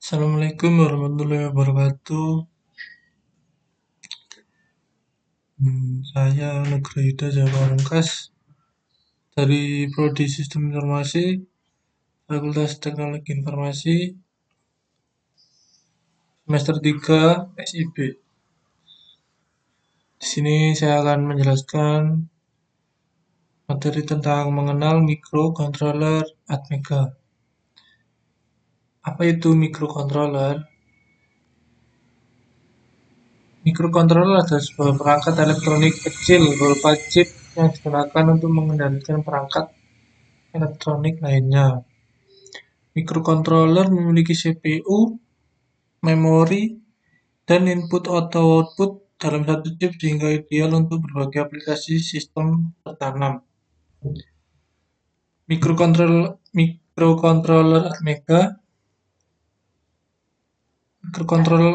Assalamualaikum warahmatullahi wabarakatuh. Saya Nugrahida Jawa Pamungkas dari Prodi Sistem Informasi, Fakultas Teknologi Informasi, semester 3 SIB. Di sini saya akan menjelaskan materi tentang mengenal microcontroller Atmega. Apa itu microcontroller? Microcontroller adalah sebuah perangkat elektronik kecil berupa chip yang digunakan untuk mengendalikan perangkat elektronik lainnya. Microcontroller memiliki CPU, memori, dan input atau output dalam satu chip sehingga ideal untuk berbagai aplikasi sistem tertanam. Microcontroller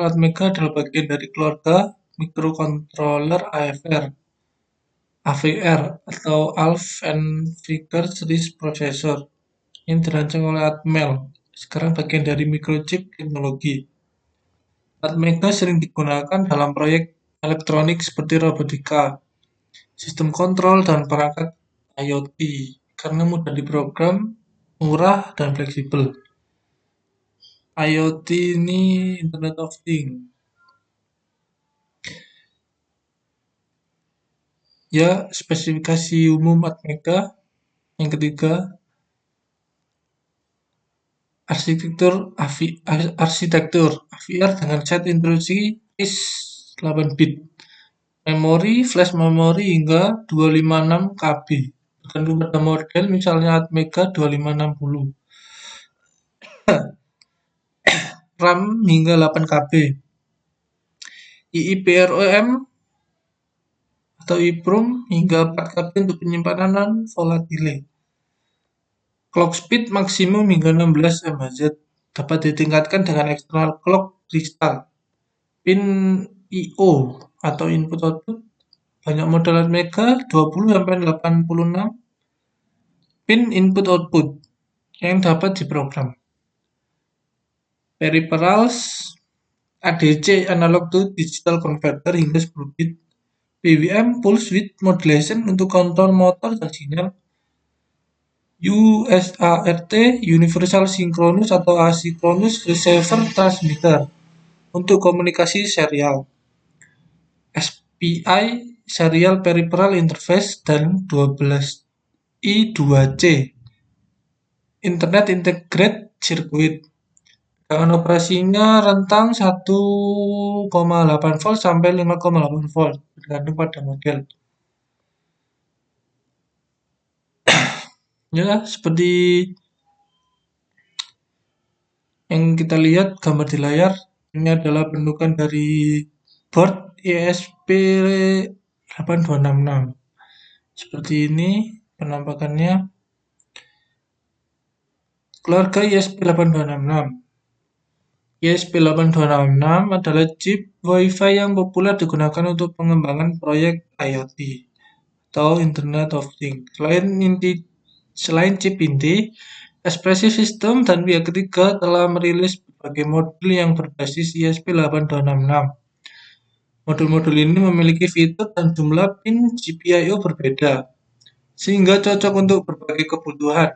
Atmega adalah bagian dari keluarga microcontroller AVR atau Alpha and Ficker Series Processor yang dirancang oleh Atmel, sekarang bagian dari microchip teknologi. Atmega sering digunakan dalam proyek elektronik seperti robotika, sistem kontrol, dan perangkat IoT karena mudah diprogram, murah, dan fleksibel. IoT ini Internet of Things. Ya, spesifikasi umum Atmega. Yang ketiga, arsitektur AVR dengan set instruksi is 8 bit. Memori, flash memori hingga 256 KB. Tergantung pada model, misalnya Atmega 2560. RAM hingga 8 KB. EEPROM atau EEPROM hingga 4 KB untuk penyimpanan non volatile. Clock speed maksimum hingga 16 MHz. Dapat ditingkatkan dengan external clock crystal. Pin I/O atau input output banyak model Atmega 20-86 pin input output yang dapat diprogram. Peripherals ADC analog to digital converter hingga 10 bit. PWM pulse width modulation untuk kontrol motor dan sinyal. USART Universal Synchronous atau Asynchronous Receiver Transmitter untuk komunikasi serial. SPI Serial Peripheral Interface dan 12I2C Internet Integrated Circuit. Tegangan operasinya rentang 1,8 volt sampai 5,8 volt tergantung pada model. Ya, seperti yang kita lihat gambar di layar, ini adalah bentukan dari board ESP8266. Seperti ini penampakannya. Keluarga ESP8266. ESP8266 adalah chip Wi-Fi yang populer digunakan untuk pengembangan proyek IoT atau Internet of Things. Selain chip inti, Espressif System dan pihak ketiga telah merilis berbagai model yang berbasis ESP8266. Modul-modul ini memiliki fitur dan jumlah pin GPIO berbeda, sehingga cocok untuk berbagai kebutuhan.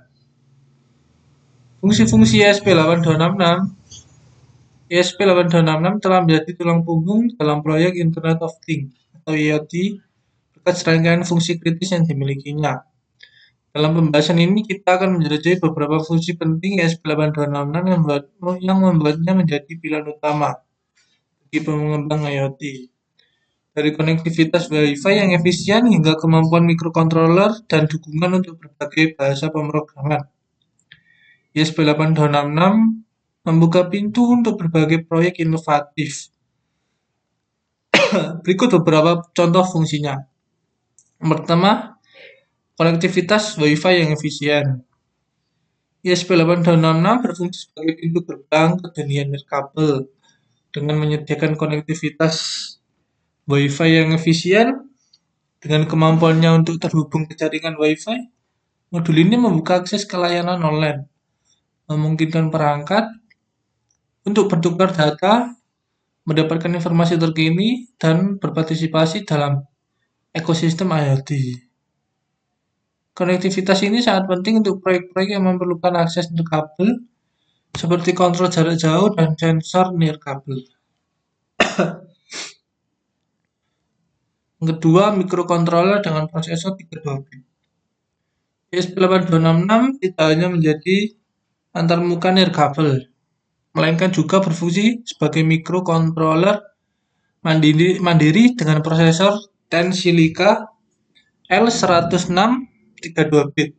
Fungsi-fungsi ESP8266 telah menjadi tulang punggung dalam proyek Internet of Things atau IoT berkat serangkaian fungsi kritis yang dimilikinya. Dalam pembahasan ini kita akan menjelajahi beberapa fungsi penting ESP8266 yang membuatnya menjadi pilihan utama bagi pengembang IoT. Dari konektivitas Wi-Fi yang efisien hingga kemampuan microcontroller dan dukungan untuk berbagai bahasa pemrograman. ESP8266 membuka pintu untuk berbagai proyek inovatif. Berikut beberapa contoh fungsinya. Yang pertama, konektivitas Wi-Fi yang efisien. ESP8266 berfungsi sebagai pintu gerbang ke dunia nirkabel dengan menyediakan konektivitas Wi-Fi yang efisien dengan kemampuannya untuk terhubung ke jaringan Wi-Fi. Modul ini membuka akses ke layanan online, memungkinkan perangkat untuk bertukar data, mendapatkan informasi terkini, dan berpartisipasi dalam ekosistem IoT. Konektivitas ini sangat penting untuk proyek-proyek yang memerlukan akses nirkabel, seperti kontrol jarak jauh dan sensor nirkabel. Yang kedua, mikrokontroler dengan prosesor 32 bit. ESP8266 tidak hanya menjadi antarmuka nirkabel, melainkan juga berfungsi sebagai mikrokontroler mandiri dengan prosesor Tensilica L106 32 bit.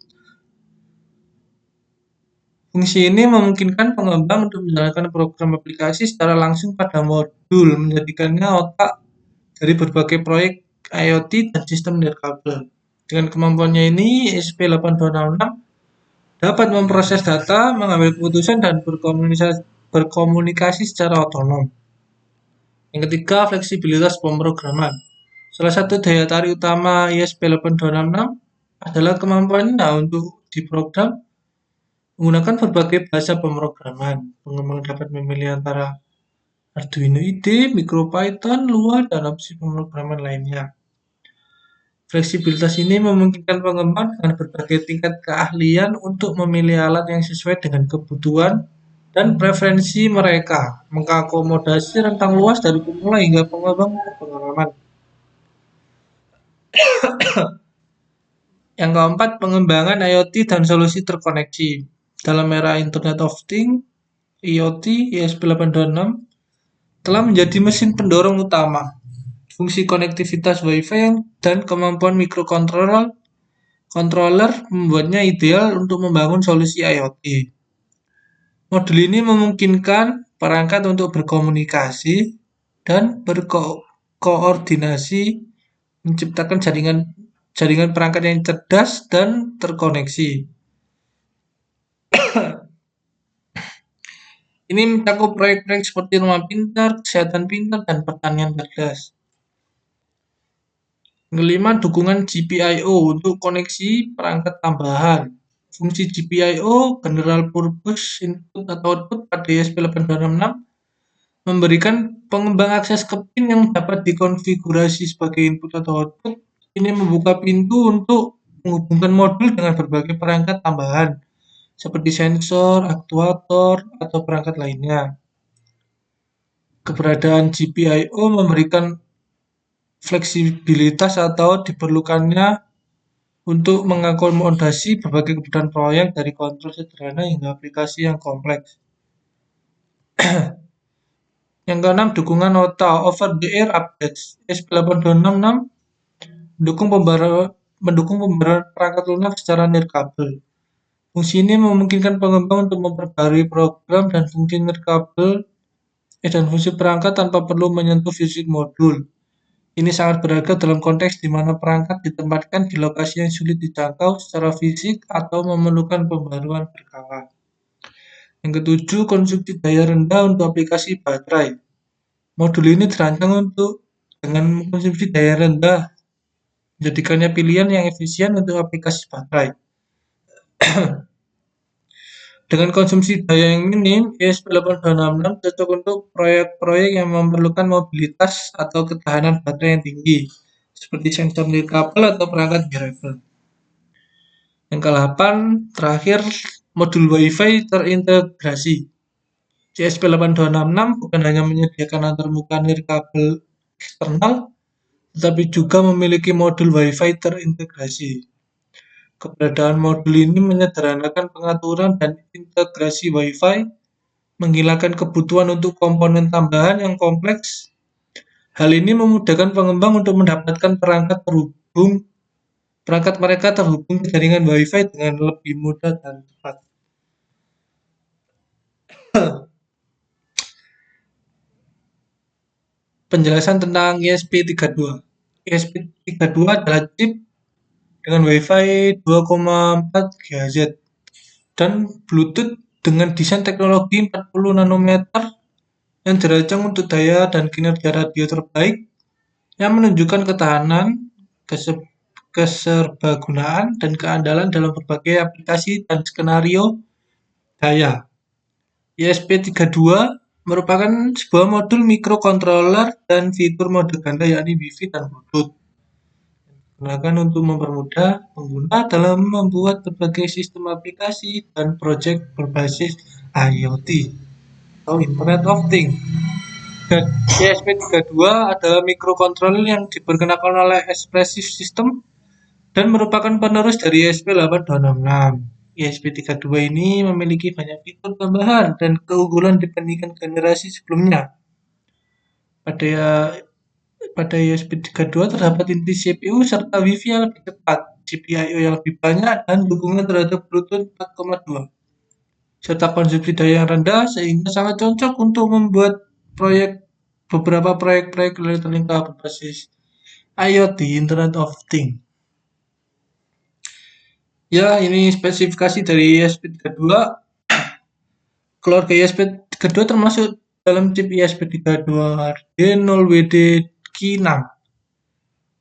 Fungsi ini memungkinkan pengembang untuk menjalankan program aplikasi secara langsung pada modul, menjadikannya otak dari berbagai proyek IoT dan sistem nirkabel. Dengan kemampuannya ini, ESP8266 dapat memproses data, mengambil keputusan, dan berkomunikasi secara otonom. Yang ketiga, fleksibilitas pemrograman. Salah satu daya tarik utama ESP8266 adalah kemampuannya untuk diprogram menggunakan berbagai bahasa pemrograman. Pengembang dapat memilih antara Arduino IDE, MicroPython, Lua, dan opsi pemrograman lainnya. Fleksibilitas ini memungkinkan pengembang dengan berbagai tingkat keahlian untuk memilih alat yang sesuai dengan kebutuhan dan preferensi mereka, mengakomodasi rentang luas dari pemula hingga pengembang berpengalaman. Yang keempat, pengembangan IoT dan solusi terkoneksi. Dalam era Internet of Things, IoT, ESP8266 telah menjadi mesin pendorong utama. Fungsi konektivitas Wi-Fi dan kemampuan mikrokontroler membuatnya ideal untuk membangun solusi IoT. Modul ini memungkinkan perangkat untuk berkomunikasi dan berkoordinasi, menciptakan jaringan perangkat yang cerdas dan terkoneksi. Ini mencakup proyek-proyek seperti rumah pintar, kesehatan pintar, dan pertanian cerdas. Yang kelima, dukungan GPIO untuk koneksi perangkat tambahan. Fungsi GPIO, General Purpose Input atau Output pada ESP8266, memberikan pengembang akses ke pin yang dapat dikonfigurasi sebagai input atau output. Ini membuka pintu untuk menghubungkan modul dengan berbagai perangkat tambahan, seperti sensor, aktuator, atau perangkat lainnya. Keberadaan GPIO memberikan fleksibilitas atau diperlukannya untuk mengakomodasi berbagai kebutuhan proyek dari kontrol sederhana hingga aplikasi yang kompleks. Yang keenam, dukungan OTA over-the-air updates. ESP8266 mendukung pembaruan perangkat lunak secara nirkabel. Fungsi ini memungkinkan pengembang untuk memperbarui program dan fungsi nirkabel dan fungsi perangkat tanpa perlu menyentuh fisik modul. Ini sangat berharga dalam konteks di mana perangkat ditempatkan di lokasi yang sulit dijangkau secara fisik atau memerlukan pembaruan berkala. Yang ketujuh, konsumsi daya rendah untuk aplikasi baterai. Modul ini dirancang dengan konsumsi daya rendah, menjadikannya pilihan yang efisien untuk aplikasi baterai. Dengan konsumsi daya yang minim, ESP8266 cocok untuk proyek-proyek yang memerlukan mobilitas atau ketahanan baterai yang tinggi, seperti sensor nirkabel atau perangkat wearable. Yang ke-8, terakhir, modul Wi-Fi terintegrasi. ESP8266 bukan hanya menyediakan antarmuka nirkabel eksternal, tetapi juga memiliki modul Wi-Fi terintegrasi. Keberadaan modul ini menyederhanakan pengaturan dan integrasi Wi-Fi, menghilangkan kebutuhan untuk komponen tambahan yang kompleks. Hal ini memudahkan pengembang untuk mendapatkan perangkat mereka terhubung ke jaringan Wi-Fi dengan lebih mudah dan cepat. Penjelasan tentang ESP32. ESP32 adalah chip dengan Wi-Fi 2,4 GHz dan Bluetooth dengan desain teknologi 40 nanometer yang dirancang untuk daya dan kinerja radio terbaik yang menunjukkan ketahanan, keserbagunaan, dan keandalan dalam berbagai aplikasi dan skenario daya. ESP32 merupakan sebuah modul microcontroller dan fitur mode ganda yakni Wi-Fi dan Bluetooth. Digunakan untuk mempermudah pengguna dalam membuat berbagai sistem aplikasi dan proyek berbasis IoT atau Internet of Things. ESP32 adalah microcontroller yang diperkenalkan oleh Expressive System dan merupakan penerus dari ESP8266. ESP32 ini memiliki banyak fitur tambahan dan keunggulan dibandingkan generasi sebelumnya. Pada ESP32 terdapat inti CPU serta Wi-Fi yang lebih cepat, GPIO yang lebih banyak, dan dukungan terhadap Bluetooth 4.2, serta konsumsi daya yang rendah sehingga sangat cocok untuk membuat beberapa proyek-proyek elektronika berbasis IoT, Internet of Things. Ya, ini spesifikasi dari ESP32. Keluarga ESP32 termasuk dalam chip ESP32D0WD Ki6,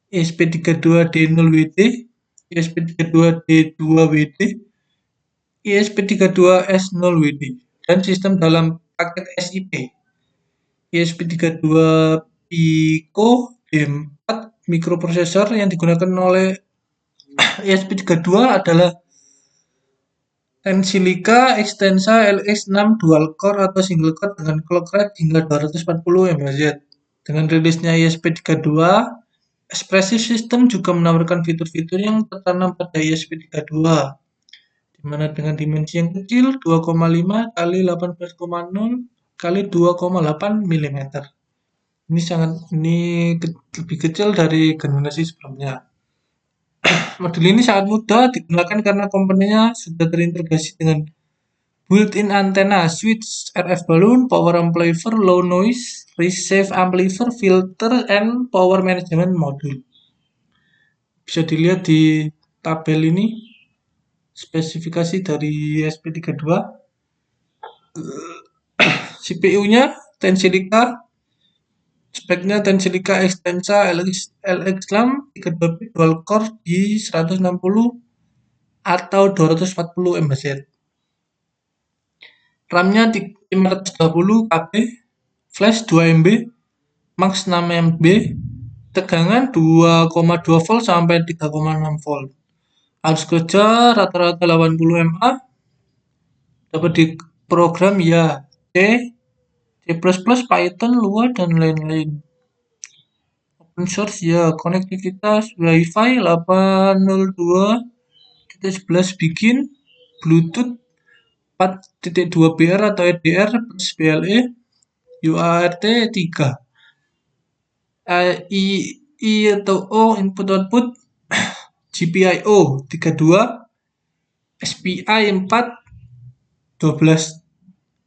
ESP32D0WD, ESP32D2WD, ESP32S0WD, dan sistem dalam paket SIP, ESP32 Pico D4 mikroprosesor yang digunakan oleh ESP32 adalah Tensilica Extensa LX6 dual core atau single core dengan clock rate hingga 240 MHz. Dengan rilisnya ESP32, Expressive System juga menawarkan fitur-fitur yang tertanam pada ESP32, di mana dengan dimensi yang kecil 2,5 kali 18,0 kali 2,8 mm. Ini lebih kecil dari generasi sebelumnya. Modul ini sangat mudah digunakan karena komponennya sudah terintegrasi dengan built-in antenna, switch, RF balloon, power amplifier, low noise, resave amplifier, filter, and power management module. Bisa dilihat di tabel ini spesifikasi dari ESP32. CPU-nya Tensilica, speknya Tensilica Extensa LX6 32 bit dual core di 160 atau 240 MHz. RAM-nya 520 KB, flash 2 MB, max 6 MB, tegangan 2,2 volt sampai 3,6 volt. Arus kerja rata-rata 80 mA. Dapat diprogram ya C, C++, Python, Lua, dan lain-lain. Open source ya, konektivitas Wi-Fi 802.11 bikin, Bluetooth 4.2BR atau EDR plus BLE, UART 3, I atau O input output, GPIO 32, SPI 4, 12,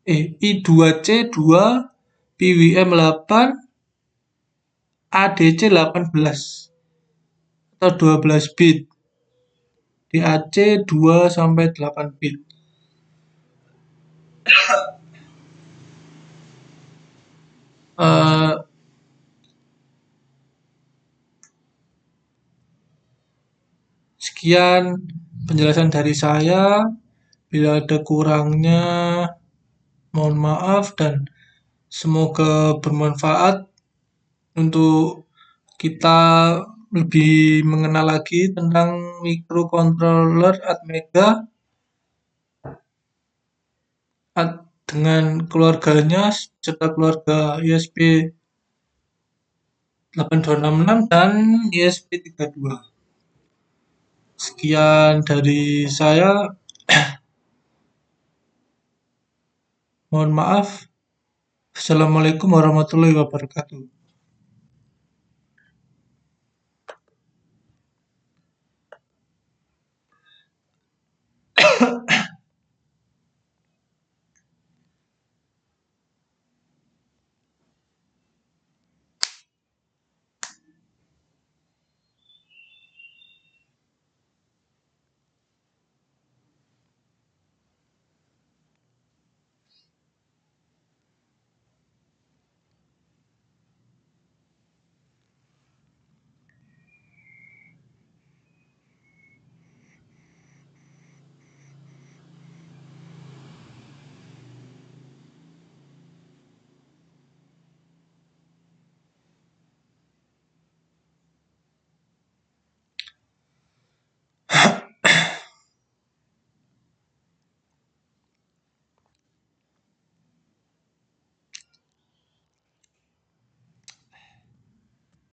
I2C 2, PWM 8, ADC 18 atau 12 bit, DAC 2 sampai 8 bit. Sekian penjelasan dari saya. Bila ada kurangnya, mohon maaf, dan semoga bermanfaat untuk kita lebih mengenal lagi tentang microcontroller Atmega dengan keluarganya serta keluarga ESP 8266 dan ESP32. Sekian dari saya. Mohon maaf. Assalamualaikum warahmatullahi wabarakatuh.